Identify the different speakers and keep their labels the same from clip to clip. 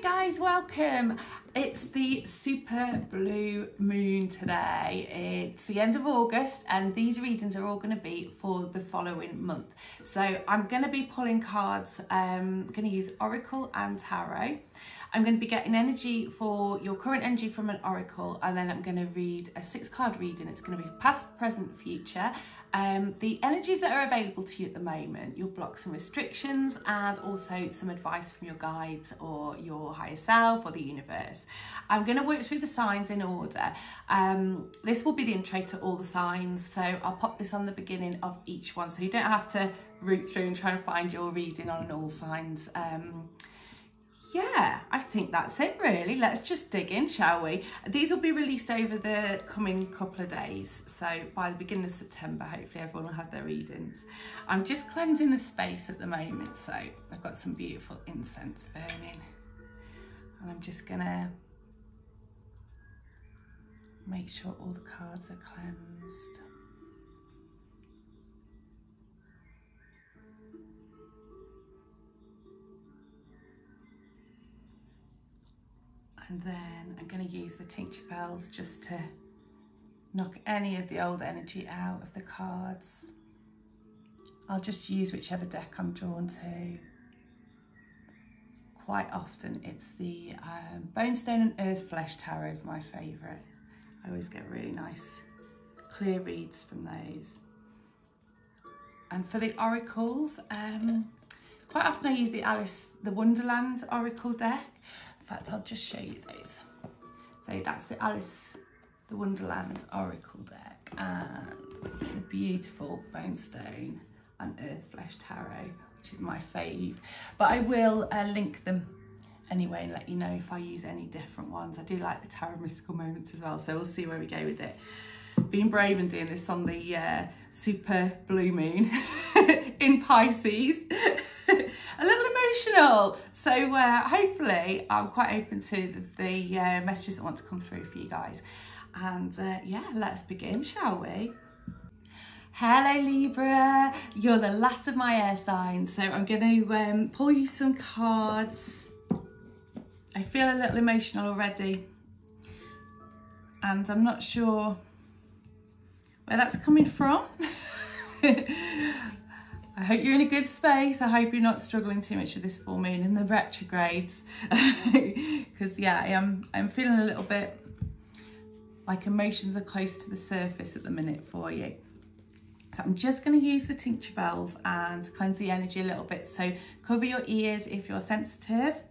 Speaker 1: Hey guys, welcome. It's the super blue moon today. It's the end of August and these readings are all going to be for the following month. So I'm going to be pulling cards. I'm going to use Oracle and Tarot. I'm going to be getting energy for your current energy from an Oracle, and then I'm going to read a 6-card reading. It's going to be past, present, future. The energies that are available to you at the moment, you'll block some restrictions and also some advice from your guides or your higher self or the universe. I'm going to work through the signs in order. This will be the intro to all the signs, so I'll pop this on the beginning of each one so you don't have to root through and try and find your reading on all signs. Yeah, I think that's it really. Let's just dig in, shall we? These will be released over the coming couple of days. So by the beginning of September, hopefully everyone will have their readings. I'm just cleansing the space at the moment. So I've got some beautiful incense burning. And I'm just gonna make sure all the cards are cleansed. And then I'm going to use the tincture bells just to knock any of the old energy out of the cards. I'll just use whichever deck I'm drawn to. Quite often it's the Bonestone and Earthflesh tarot is my favourite. I always get really nice clear reads from those. And for the oracles, quite often I use the Wonderland oracle deck. In fact, I'll just show you those. So that's the Wonderland Oracle deck, and the beautiful Bonestone and Earthflesh Tarot, which is my fave. But I will link them anyway and let you know if I use any different ones. I do like the Tarot Mystical Moments as well, so we'll see where we go with it. Being brave and doing this on the super blue moon in Pisces. A little emotional, so hopefully I'm quite open to the messages that want to come through for you guys. And yeah, let's begin, shall we? Hello Libra, you're the last of my air signs, so I'm going to pull you some cards. I feel a little emotional already, and I'm not sure where that's coming from. I hope you're in a good space. I hope you're not struggling too much with this full moon and the retrogrades. Because yeah, I'm feeling a little bit like emotions are close to the surface at the minute for you. So I'm just going to use the tincture bells and cleanse the energy a little bit. So cover your ears if you're sensitive.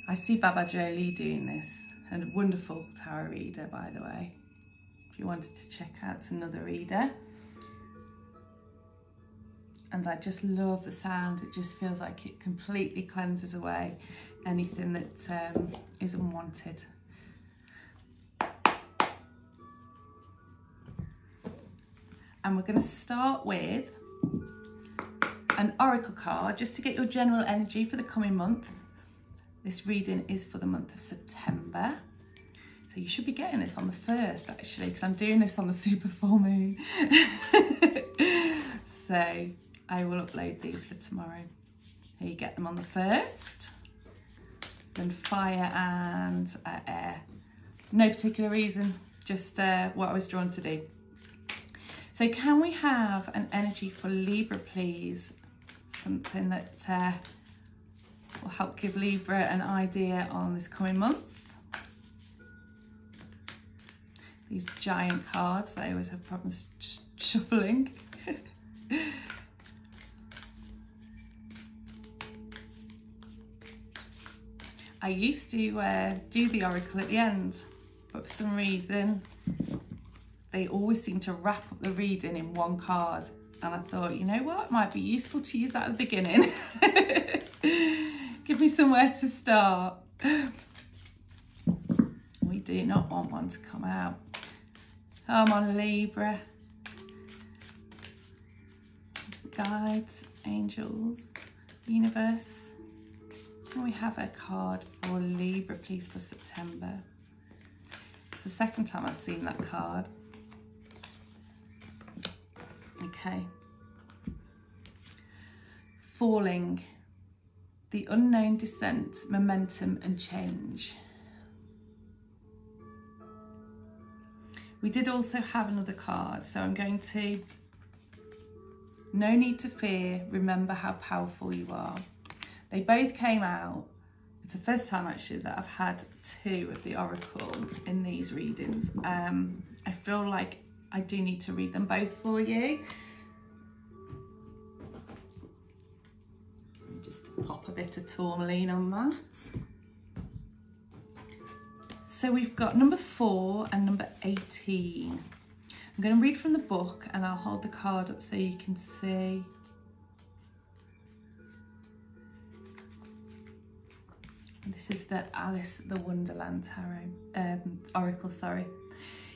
Speaker 1: I see Baba Jolie doing this, and a wonderful tarot reader, by the way. If you wanted to check out another reader. And I just love the sound. It just feels like it completely cleanses away anything that is unwanted. And we're going to start with an oracle card just to get your general energy for the coming month. This reading is for the month of September. So you should be getting this on the 1st actually, because I'm doing this on the super full moon. So I will upload these for tomorrow. Here you get them on the 1st. Then fire and air. No particular reason, just what I was drawn to do. So can we have an energy for Libra, please? Something that will help give Libra an idea on this coming month. These giant cards, I always have problems shuffling. I used to do the oracle at the end, but for some reason they always seem to wrap up the reading in one card, and I thought, you know what, it might be useful to use that at the beginning. Give me somewhere to start. We do not want one to come out. Come on, Libra. Guides, angels, universe. Can we have a card for Libra, please, for September? It's the second time I've seen that card. Okay. Falling. The unknown descent, momentum and change. We did also have another card, so I'm going to, no need to fear, remember how powerful you are. They both came out. It's the first time actually that I've had two of the Oracle in these readings. I feel like I do need to read them both for you. Let me just pop a bit of tourmaline on that. So we've got number 4 and number 18. I'm going to read from the book and I'll hold the card up so you can see. This is the Alice the Wonderland Tarot, Oracle, sorry.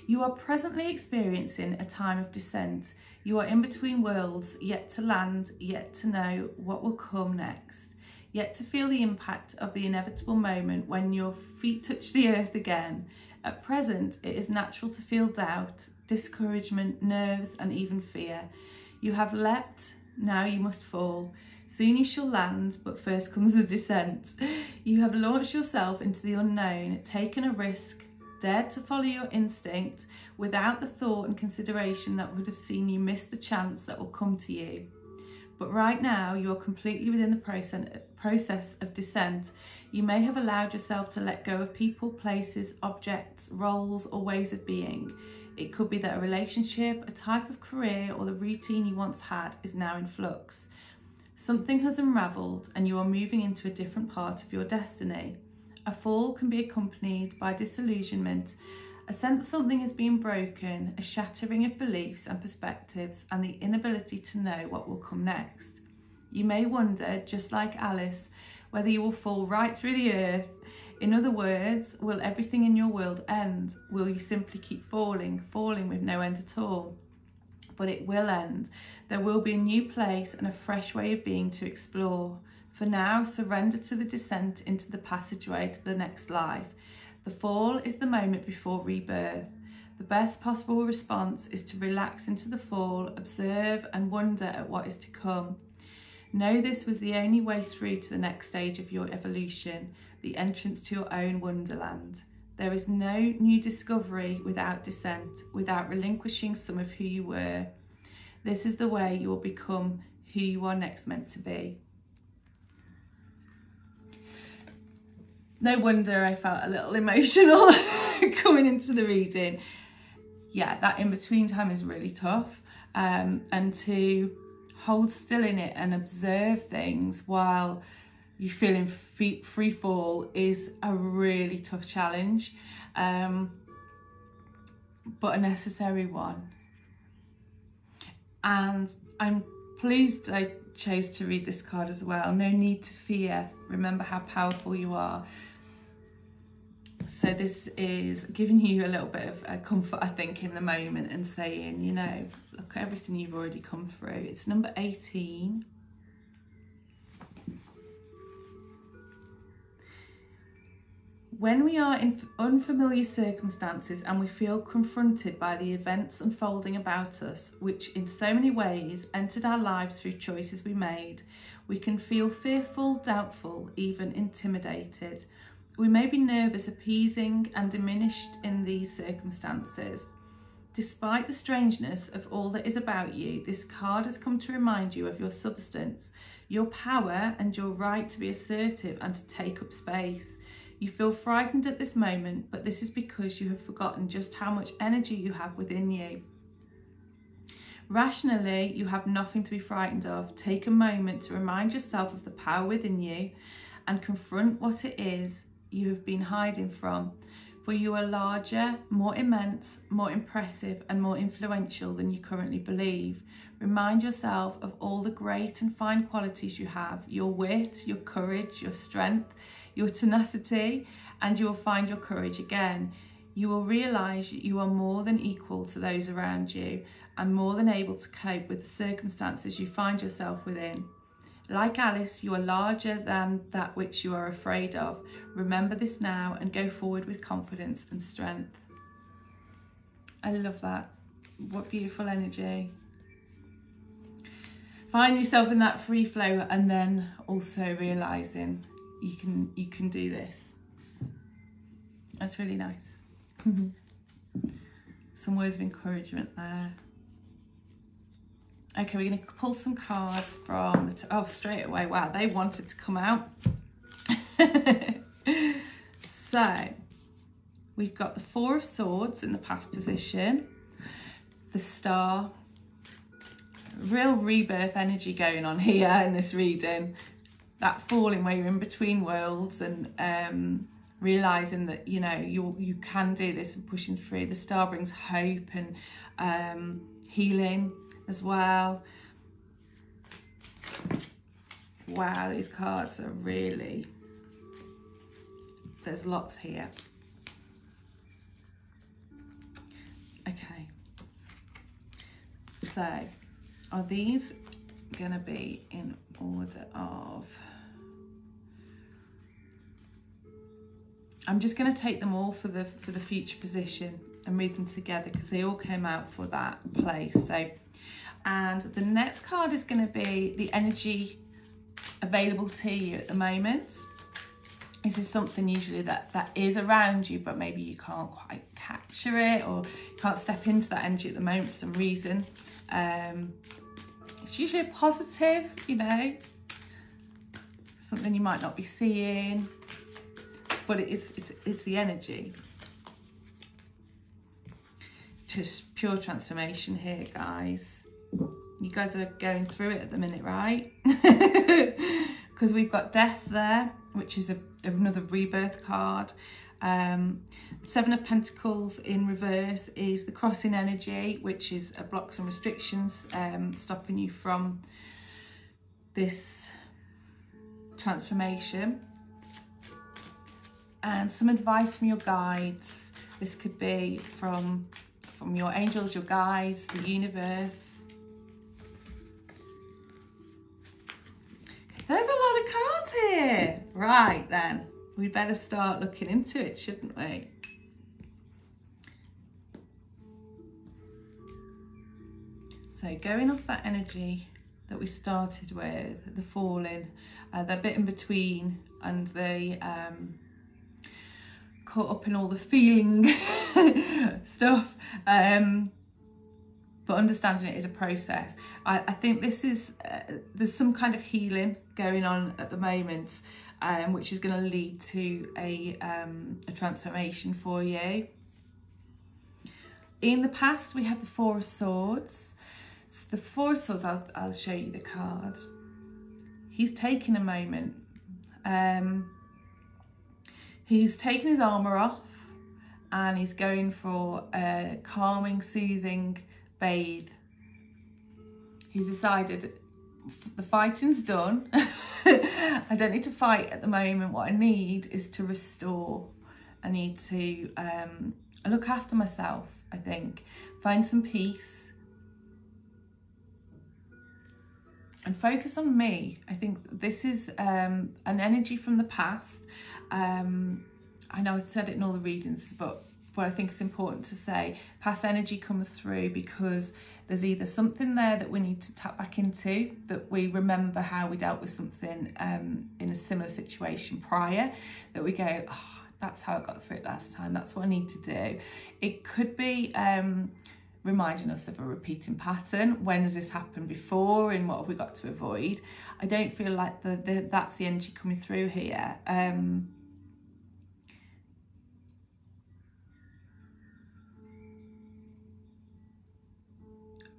Speaker 1: You are presently experiencing a time of descent. You are in between worlds, yet to land, yet to know what will come next. Yet to feel the impact of the inevitable moment when your feet touch the earth again. At present, it is natural to feel doubt, discouragement, nerves, and even fear. You have leapt, now you must fall. Soon you shall land, but first comes the descent. You have launched yourself into the unknown, taken a risk, dared to follow your instinct without the thought and consideration that would have seen you miss the chance that will come to you. But right now, you are completely within the process of descent. You may have allowed yourself to let go of people, places, objects, roles, or ways of being. It could be that a relationship, a type of career, or the routine you once had is now in flux. Something has unravelled and you are moving into a different part of your destiny. A fall can be accompanied by disillusionment, a sense something has been broken, a shattering of beliefs and perspectives, and the inability to know what will come next. You may wonder, just like Alice, whether you will fall right through the earth. In other words, will everything in your world end? Will you simply keep falling with no end at all? But it will end. There will be a new place and a fresh way of being to explore. For now, surrender to the descent into the passageway to the next life. The fall is the moment before rebirth. The best possible response is to relax into the fall, observe and wonder at what is to come. Know this was the only way through to the next stage of your evolution, the entrance to your own wonderland. There is no new discovery without descent, without relinquishing some of who you were. This is the way you will become who you are next meant to be. No wonder I felt a little emotional coming into the reading. Yeah, that in-between time is really tough. And to hold still in it and observe things while you feel in free fall is a really tough challenge, but a necessary one. And I'm pleased I chose to read this card as well. No need to fear. Remember how powerful you are. So this is giving you a little bit of comfort, I think, in the moment and saying, you know, look at everything you've already come through. It's number 18. When we are in unfamiliar circumstances and we feel confronted by the events unfolding about us, which in so many ways entered our lives through choices we made, we can feel fearful, doubtful, even intimidated. We may be nervous, appeasing and diminished in these circumstances. Despite the strangeness of all that is about you, this card has come to remind you of your substance, your power and your right to be assertive and to take up space. You feel frightened at this moment, but this is because you have forgotten just how much energy you have within you. Rationally, you have nothing to be frightened of. Take a moment to remind yourself of the power within you and confront what it is you have been hiding from. For you are larger, more immense, more impressive and more influential than you currently believe. Remind yourself of all the great and fine qualities you have, your wit, your courage, your strength, your tenacity, and you will find your courage again. You will realise you are more than equal to those around you and more than able to cope with the circumstances you find yourself within. Like Alice, you are larger than that which you are afraid of. Remember this now and go forward with confidence and strength. I love that. What beautiful energy. Find yourself in that free flow, and then also realizing you can do this. That's really nice. Some words of encouragement there. Okay, we're going to pull some cards from the oh, straight away. Wow, they wanted to come out. So we've got the Four of Swords in the past position, the Star. Real rebirth energy going on here in this reading. That falling where you're in between worlds, and realizing that you can do this and pushing through. The Star brings hope and healing as well. Wow, these cards are really, there's lots here. Okay, so are these gonna be in order of, I'm just going to take them all for the future position and read them together because they all came out for that place. So, and the next card is going to be the energy available to you at the moment. This is something usually that is around you, but maybe you can't quite capture it, or you can't step into that energy at the moment for some reason. It's usually a positive, something you might not be seeing. But it's the energy. Just pure transformation here, guys. You guys are going through it at the minute, right? Because we've got Death there, which is another rebirth card. Seven of Pentacles in reverse is the crossing energy, which is blocks and restrictions, stopping you from this transformation. And some advice from your guides. This could be from your angels, your guides, the universe. There's a lot of cards here. Right then, we better start looking into it, shouldn't we? So going off that energy that we started with, the falling, the bit in between, and the caught up in all the feeling stuff, but understanding it is a process. I think this is there's some kind of healing going on at the moment, which is going to lead to a transformation for you. In the past, we have the Four of Swords. So the Four of Swords, I'll show you the card. He's taking a moment. He's taken his armour off and he's going for a calming, soothing bathe. He's decided the fighting's done. I don't need to fight at the moment. What I need is to restore. I need to look after myself, I think. Find some peace. And focus on me. I think this is an energy from the past. I know I've said it in all the readings, but I think it's important to say past energy comes through because there's either something there that we need to tap back into, that we remember how we dealt with something in a similar situation prior, that we go, oh, that's how I got through it last time, that's what I need to do. It could be reminding us of a repeating pattern. When has this happened before and what have we got to avoid? I don't feel like that's the energy coming through here.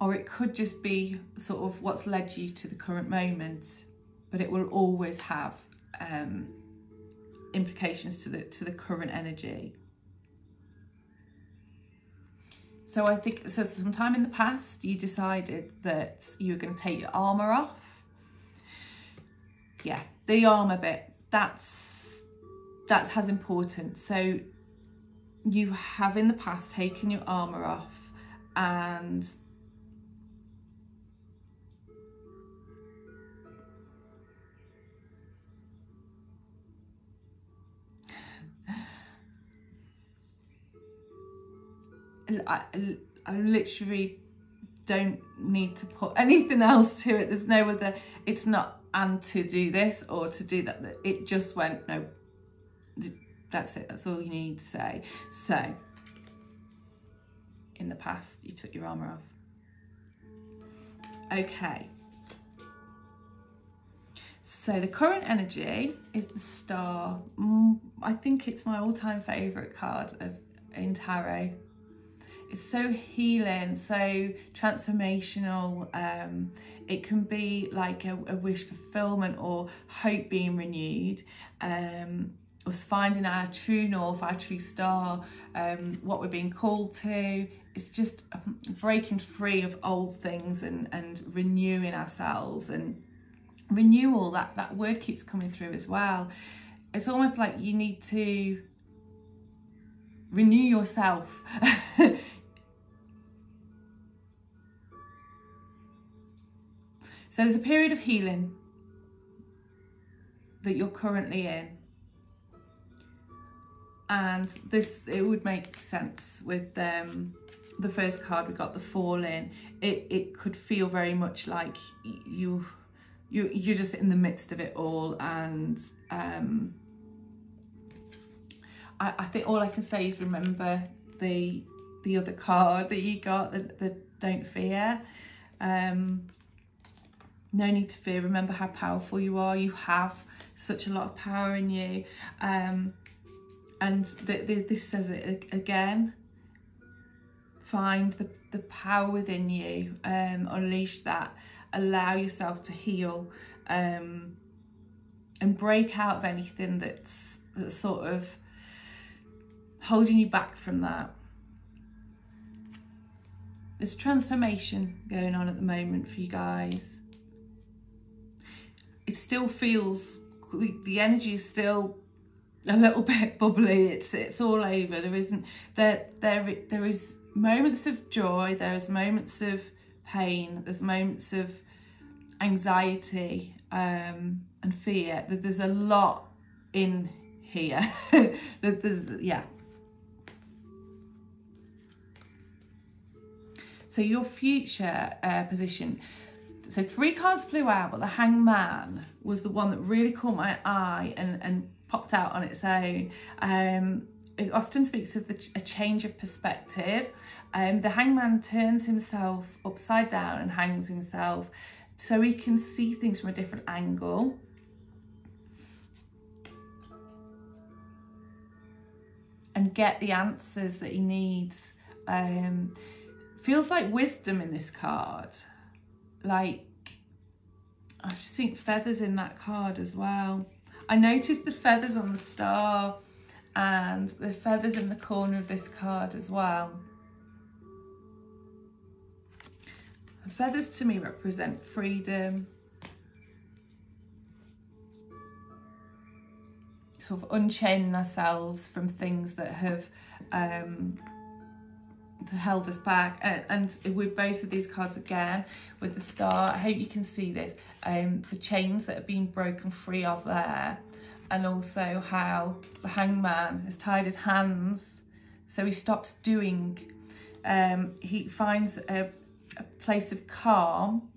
Speaker 1: Or it could just be sort of what's led you to the current moment, but it will always have implications to the current energy. So I think, so sometime in the past, you decided that you were going to take your armour off. Yeah, the armour bit, that's as important. So you have in the past taken your armour off and I literally don't need to put anything else to it. There's no other, it's not and to do this or to do that. It just went, no, that's it. That's all you need to say. So in the past, you took your armour off. Okay. So the current energy is the Star. I think it's my all-time favourite card in tarot. It's so healing, so transformational. It can be like a wish fulfillment or hope being renewed. Us finding our true north, our true star, what we're being called to. It's just breaking free of old things and renewing ourselves. And renewal, that word keeps coming through as well. It's almost like you need to renew yourself. So there's a period of healing that you're currently in. And this, it would make sense with the first card we got, the Falling. It could feel very much like you're just in the midst of it all. And I think all I can say is remember the other card that you got, the Don't Fear. No need to fear. Remember how powerful you are. You have such a lot of power in you. And this says it again. Find the power within you. Unleash that. Allow yourself to heal. And break out of anything that's sort of holding you back from that. There's transformation going on at the moment for you guys. It still feels, the energy is still a little bit bubbly. It's all over. There is moments of joy. There's moments of pain. There's moments of anxiety and fear. There's a lot in here. Yeah. So your future position. So 3 cards flew out, but the Hangman was the one that really caught my eye and popped out on its own. It often speaks of a change of perspective. The Hangman turns himself upside down and hangs himself so he can see things from a different angle. And get the answers that he needs. Feels like wisdom in this card. Like, I just think feathers in that card as well. I noticed the feathers on the star and the feathers in the corner of this card as well. The feathers to me represent freedom. Sort of unchaining ourselves from things that have held us back. And with both of these cards again, with the star, I hope you can see this, the chains that have been broken free of there, and also how the Hangman has tied his hands so he stops doing. He finds a place of calm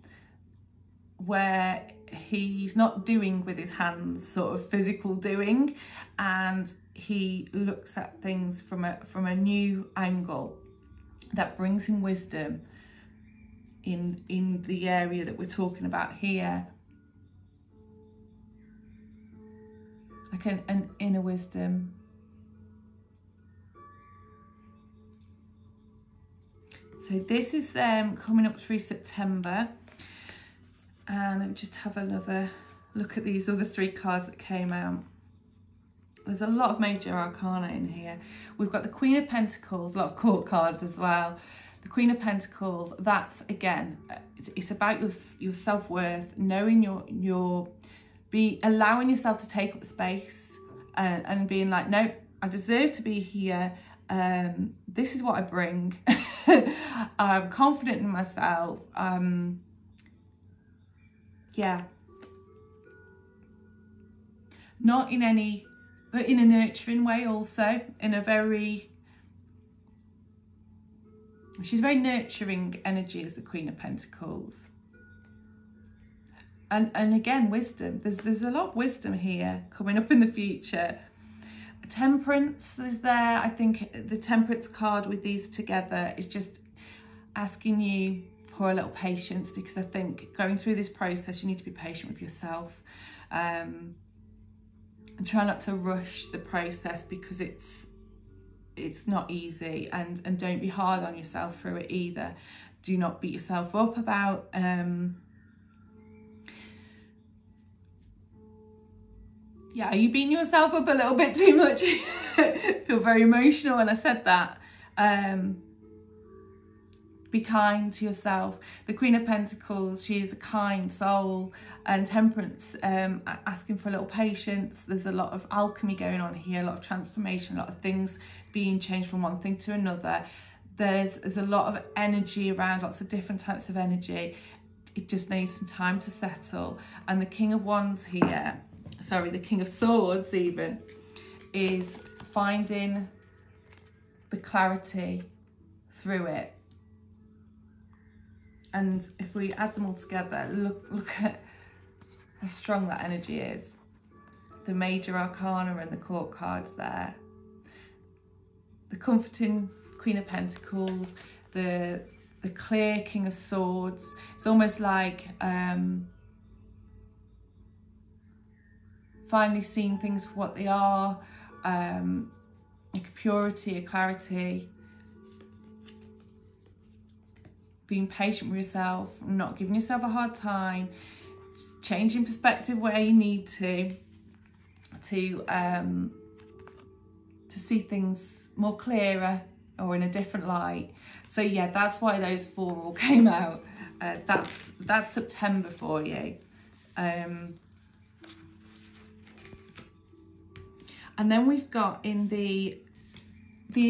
Speaker 1: where he's not doing with his hands, sort of physical doing, and he looks at things from a new angle that brings him wisdom in the area that we're talking about here. Like an inner wisdom. So this is coming up through September. And let me just have another look at these other 3 cards that came out. There's a lot of major arcana in here. We've got the Queen of Pentacles, a lot of court cards as well. The Queen of Pentacles, that's again, it's about your self-worth, knowing allowing yourself to take up space and being like, no, I deserve to be here. This is what I bring. I'm confident in myself. Yeah. Not in any, but in a nurturing way also, in a very She's very nurturing energy as the Queen of Pentacles. And again, wisdom. There's a lot of wisdom here coming up in the future. Temperance is there. I think the Temperance card with these together is just asking you for a little patience, because I think going through this process, you need to be patient with yourself. And try not to rush the process, because it's not easy, and don't be hard on yourself through it either. Do not beat yourself up about yeah, are you beating yourself up a little bit too much? I feel very emotional when I said that. Be kind to yourself. The Queen of Pentacles, she is a kind soul. And Temperance, asking for a little patience. There's a lot of alchemy going on here, a lot of transformation, a lot of things being changed from one thing to another. There's a lot of energy around, lots of different types of energy. It just needs some time to settle. And the King of Wands here, sorry, the King of Swords even, is finding the clarity through it. And if we add them all together, look at how strong that energy is. The Major Arcana and the Court cards there. The comforting Queen of Pentacles, the clear King of Swords. It's almost like finally seeing things for what they are, like a purity, a clarity. Being patient with yourself, not giving yourself a hard time, just changing perspective where you need to see things more clearer or in a different light. So yeah, that's why those four all came out. That's September for you. And then we've got in the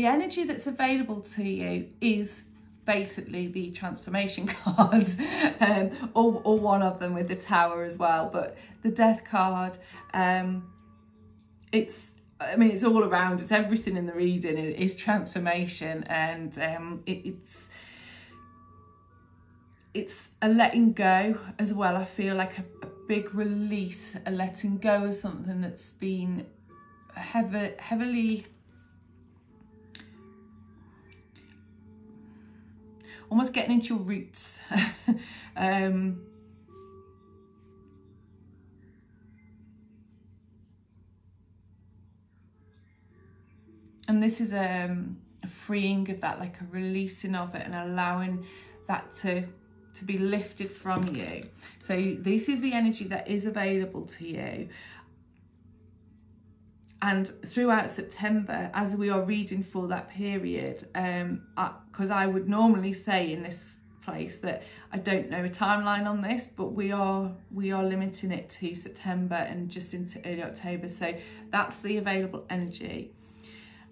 Speaker 1: energy that's available to you is basically the transformation cards, or one of them with the Tower as well. But the Death card, it's all around. It's everything in the reading is transformation, and it's a letting go as well. I feel like a big release, a letting go of something that's been heavily, almost getting into your roots. And this is a freeing of that, like a releasing of it and allowing that to be lifted from you. So this is the energy that is available to you. And throughout September, as we are reading for that period, because I would normally say in this place that I don't know a timeline on this, but we are limiting it to September and just into early October. So that's the available energy.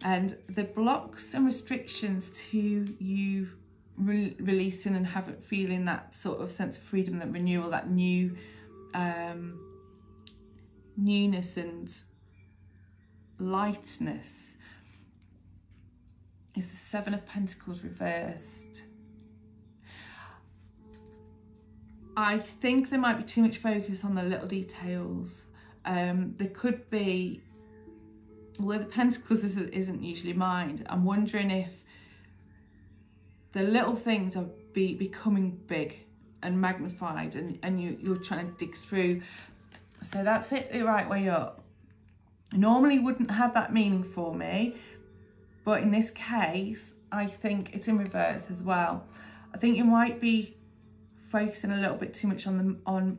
Speaker 1: And the blocks and restrictions to you releasing and feeling that sort of sense of freedom, that renewal, that new newness and lightness is the Seven of Pentacles reversed. I think there might be too much focus on the little details. There could be, although the Pentacles isn't usually mine, I'm wondering if the little things are becoming big and magnified, and you're trying to dig through. So that's it the right way up. Normally wouldn't have that meaning for me, but in this case I think it's in reverse as well. I think you might be focusing a little bit too much on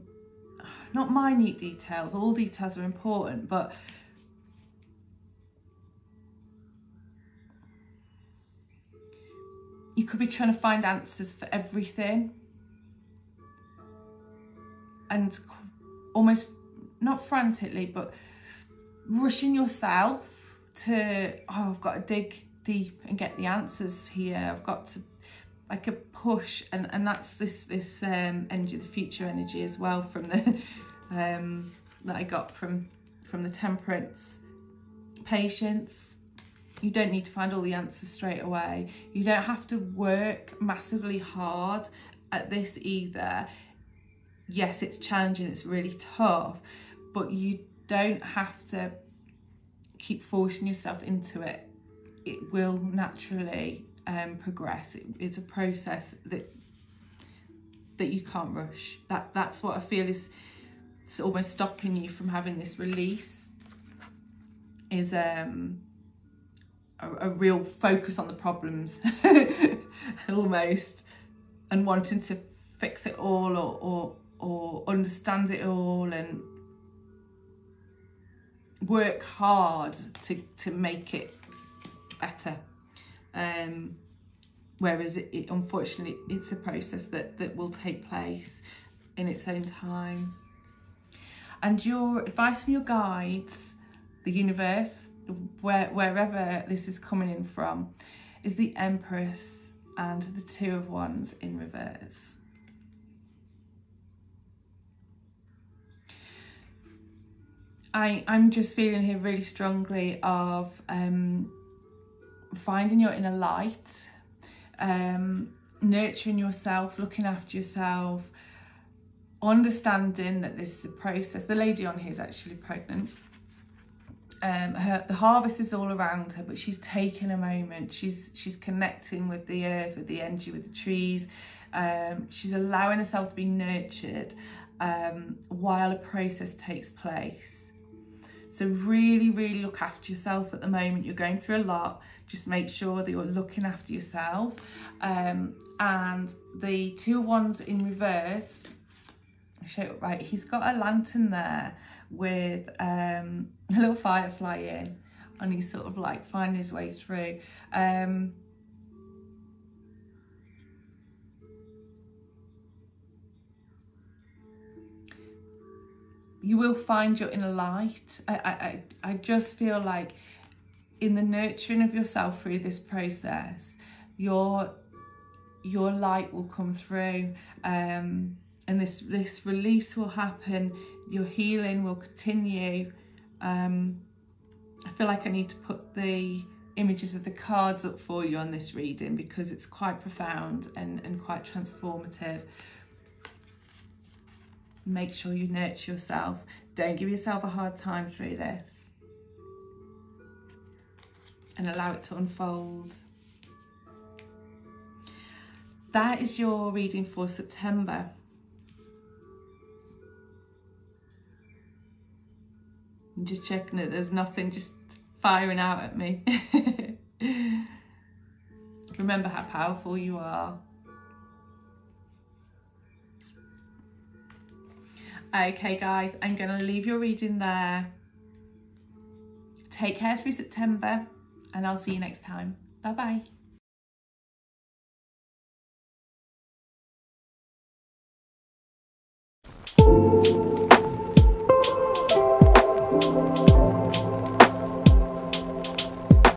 Speaker 1: not minute details. All details are important, but you could be trying to find answers for everything and almost not frantically, but rushing yourself to, oh, I've got to dig deep and get the answers here. I've got to, like a push, and that's this energy, the future energy as well, from the that I got from the Temperance. Patience, You don't need to find all the answers straight away. You don't have to work massively hard at this either. Yes, it's challenging, it's really tough, but you don't have to keep forcing yourself into it. It will naturally progress. It's a process that you can't rush. That's what I feel is almost stopping you from having this release, is a real focus on the problems almost, and wanting to fix it all or understand it all and work hard to make it better. Whereas it unfortunately, it's a process that will take place in its own time. And your advice from your guides, the universe, wherever this is coming in from, is the Empress and the Two of Wands in reverse. I'm just feeling here really strongly of finding your inner light, nurturing yourself, looking after yourself, understanding that this is a process. The lady on here is actually pregnant. The harvest is all around her, but she's taking a moment. She's connecting with the earth, with the energy, with the trees. She's allowing herself to be nurtured while a process takes place. So really, really look after yourself at the moment. You're going through a lot. Just make sure that you're looking after yourself. And the Two of Wands in reverse, I'll show it right. He's got a lantern there with a little firefly in, and he's sort of like finding his way through. You will find your inner light. I just feel like in the nurturing of yourself through this process, your light will come through, and this release will happen. Your healing will continue. I feel like I need to put the images of the cards up for you on this reading because it's quite profound and quite transformative. Make sure you nurture yourself. Don't give yourself a hard time through this, and allow it to unfold. That is your reading for September. I'm just checking that there's nothing just firing out at me. Remember how powerful you are. Okay guys, I'm going to leave your reading there. Take care through September, and I'll see you next time. Bye bye.